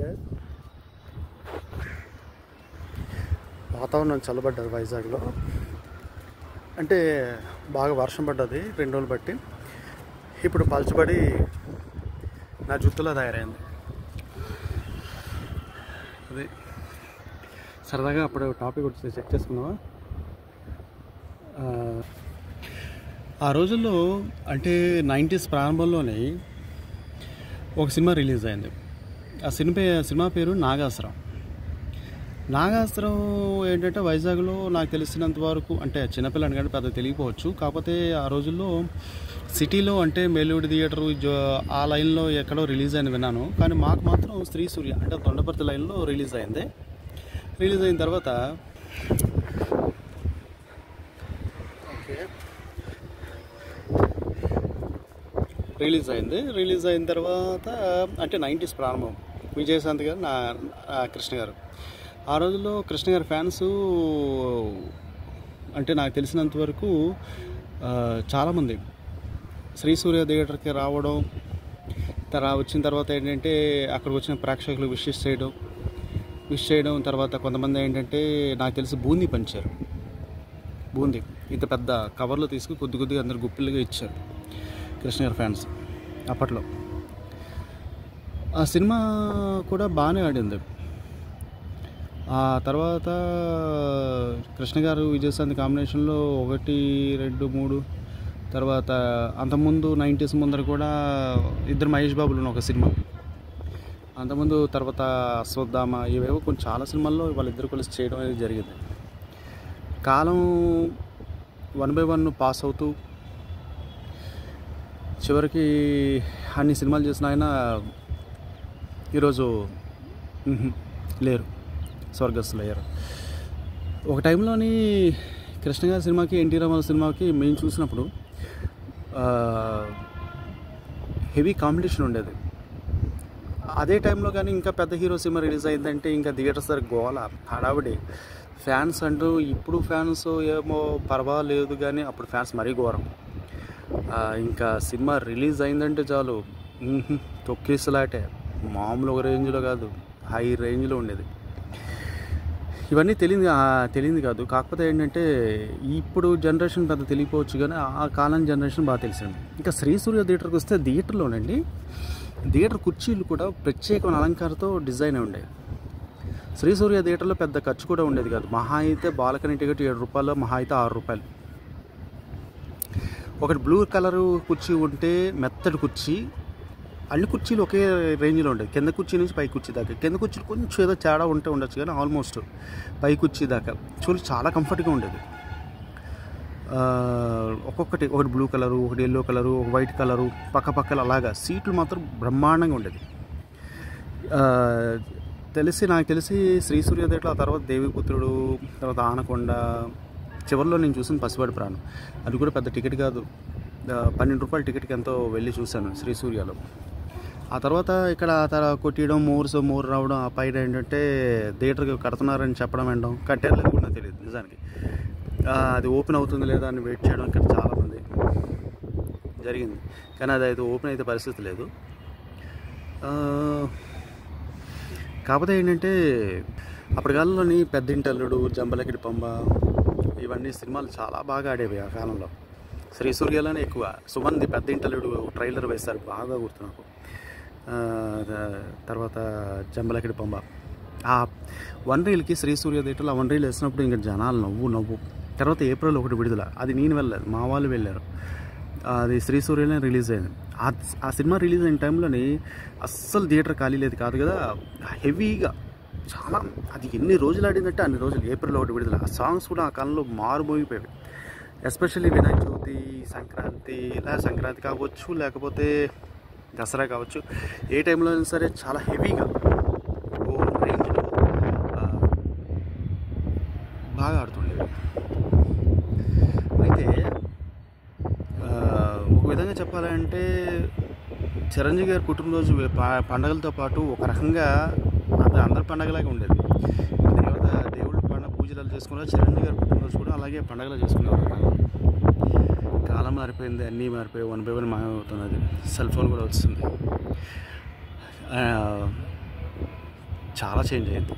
Guys, వాతావరణం చల్లబడ్డది వైజాగ్లో. అంటే బాగా వర్షం పడ్డది 2 రోజులు బట్టి. ఇప్పుడు పల్చబడి నా జుత్తులా తయారైంది. అది సరదాగా అప్పుడు టాపిక్ వచ్చి చెక్ చేసుకున్నావా? ఆ రోజుల్లో అంటే 90s ప్రారంభంలోనే ఒక సినిమా రిలీజ్ అయింది. ఆ సినిమా పేరు నాగాస్త్రం. నాగాస్త్రం ఏంటంటే వైజాగ్లో నాకు తెలిసినంత వరకు, అంటే చిన్నపిల్లని కానీ పెద్ద తెలియకపోవచ్చు, కాకపోతే ఆ రోజుల్లో సిటీలో అంటే మేలూడి థియేటరు ఆ లైన్లో ఎక్కడో రిలీజ్ అయింది విన్నాను. కానీ మాకు మాత్రం శ్రీ సూర్య అంటే తొండపర్తి లైన్లో రిలీజ్ అయింది. రిలీజ్ అయిన తర్వాత రిలీజ్ అయిన తర్వాత అంటే 90s ప్రారంభం. విజయశాంతి గారు, కృష్ణ గారు. ఆ రోజుల్లో కృష్ణ గారి ఫ్యాన్స్ అంటే నాకు తెలిసినంత వరకు చాలామంది శ్రీ సూర్య థియేటర్కి రావడం, వచ్చిన తర్వాత ఏంటంటే అక్కడికి వచ్చిన ప్రేక్షకులు విష్ చేయడం తర్వాత కొంతమంది ఏంటంటే నాకు తెలిసి బూందీ పంచారు. బూందీ ఇంత పెద్ద కవర్లో తీసుకుని కొద్దిగా అందరు గుప్పిలుగా ఇచ్చారు కృష్ణ గారి ఫ్యాన్స్ అప్పట్లో. ఆ సినిమా కూడా బాగానే ఆడింది. ఆ తర్వాత కృష్ణ గారు విజయశాంతి కాంబినేషన్లో 1, 2, 3 తర్వాత అంతకుముందు 90s ముందర కూడా ఇద్దరు మహేష్ బాబులు ఒక సినిమా, అంతకుముందు తర్వాత అశ్వత్థామ, ఇవేవో కొన్ని చాలా సినిమాల్లో వాళ్ళిద్దరు కలిసి చేయడం అనేది జరిగింది. కాలం 1 by 1 పాస్ అవుతూ చివరికి అన్ని సినిమాలు చేసిన ఆయన ఈరోజు లేరు, స్వర్గస్థులయ్యారు. ఒక టైంలోని కృష్ణ గారి సినిమాకి ఎన్టీ రామారావు సినిమాకి మేము చూసినప్పుడు హెవీ కాంపిటీషన్ ఉండేది. అదే టైంలో కానీ ఇంకా పెద్ద హీరో సినిమా రిలీజ్ అయిందంటే ఇంకా థియేటర్స్ దగ్గర గోల, హడావిడి. ఫ్యాన్స్ అంటూ ఇప్పుడు ఫ్యాన్స్ ఏమో పర్వాలేదు, కానీ అప్పుడు ఫ్యాన్స్ మరీ ఘోరం. ఇంకా సినిమా రిలీజ్ అయిందంటే చాలు తొక్కేసలాటే, మామూలు ఒక రేంజ్లో కాదు, హై రేంజ్లో ఉండేది. ఇవన్నీ తెలియదు కాదు. కాకపోతే ఏంటంటే ఇప్పుడు జనరేషన్ పెద్ద తెలియకపోవచ్చు, కానీ ఆ కాలం జనరేషన్ బాగా తెలిసింది. ఇంకా శ్రీ సూర్య థియేటర్కి వస్తే థియేటర్లోనండి, థియేటర్ కుర్చీలు కూడా ప్రత్యేకమైన అలంకారంతో డిజైన్ ఉండేవి. శ్రీ సూర్య థియేటర్లో పెద్ద ఖర్చు కూడా ఉండేది కాదు. మహా అయితే బాల్కనీ టికెట్ 7 రూపాయలు, మహా అయితే 6 రూపాయలు. ఒకటి బ్లూ కలరు కుర్చీ ఉంటే మెత్తడి కుర్చీ, అన్ని కుర్చీలు ఒకే రేంజ్లో ఉండేది. కింద కుర్చీ నుంచి పై కుర్చీ దాకా. కింద కుర్చీలు కొంచెం ఏదో తేడా ఉండొచ్చు, కానీ ఆల్మోస్ట్ పై కుర్చీ దాకా చాలా కంఫర్ట్గా ఉండేది. ఒకటి బ్లూ కలరు, ఒకటి ఎల్లో కలరు, ఒక వైట్ కలరు, పక్కపక్కల అలాగా సీట్లు మాత్రం బ్రహ్మాండంగా ఉండేది. నాకు తెలిసి శ్రీ సూర్య థియేటర్, ఆ తర్వాత దేవిపుత్రుడు, తర్వాత ఆనకొండ, చివరిలో నేను చూసిన పసివాడి ప్రాణం. అది కూడా పెద్ద టికెట్ కాదు, 12 రూపాయల టికెట్కి ఎంతో వెళ్ళి చూశాను శ్రీ సూర్యలో. ఆ తర్వాత ఇక్కడ కొట్టియడం, మోరు రావడం, ఆ పైన ఏంటంటే థియేటర్కి కడుతున్నారని చెప్పడం, వినడం, కట్టేయలేదు కూడా నాకు తెలియదు నిజానికి. అది ఓపెన్ అవుతుంది లేదా అని వెయిట్ చేయడం ఇక్కడ చాలామంది జరిగింది, కానీ అది అయితే ఓపెన్ అయితే పరిస్థితి లేదు. కాకపోతే ఏంటంటే అప్పటి కాలంలోని పెద్దింటల్లుడు, జంబలకిడి పంబ, ఇవన్నీ సినిమాలు చాలా బాగా ఆడేవి ఆ కాలంలో. శ్రీ సూర్యలోనే ఎక్కువ. సుమంది పెద్దింటల్లుడు ట్రైలర్ వేస్తారు, బాగా గుర్తు నాకు. తర్వాత జంబలకిడి పంబ. ఆ 1 రీల్కి శ్రీ సూర్య థియేటర్లో 1 రీల్ వేసినప్పుడు ఇంకా జనాలు నవ్వు. తర్వాత ఏప్రిల్ 1 విడుదల, అది నేను వెళ్ళలేదు, మా వాళ్ళు వెళ్ళారు. అది శ్రీ సూర్యలోనే రిలీజ్ అయింది. ఆ సినిమా రిలీజ్ అయిన టైంలోని అస్సలు థియేటర్ ఖాళీ లేదు కాదు కదా, హెవీగా చాలా. అది ఎన్ని రోజులు ఆడిందంటే అన్ని రోజులు. ఏప్రిల్ 1 విడుదల. ఆ సాంగ్స్ కూడా ఆ కాలంలో మారుమోగిపోయాయి. ఎస్పెషల్లీ వినాయక చవితి, సంక్రాంతి కావచ్చు, లేకపోతే దసరా కావచ్చు, ఏ టైంలో అయినా సరే చాలా హెవీగా ఓ రేంజ్లో బాగా ఆడుతుండేవి. అయితే ఒక విధంగా చెప్పాలంటే చిరంజీవి గారి పుట్టినరోజు పండగలతో పాటు ఒక రకంగా అది అందరి పండగలాగే ఉండేది. దేవుళ్ళ పండుగ పూజలు చేసుకున్నారు, చిరంజీవి గారి పుట్టినరోజు కూడా అలాగే పండగలు చేసుకునేవారు. కాలం మారిపోయింది, అన్నీ మారిపోయి 1 by 1 మాయమవుతున్నది. సెల్ ఫోన్ కూడా వస్తుంది. చాలా చేంజ్ అయ్యింది.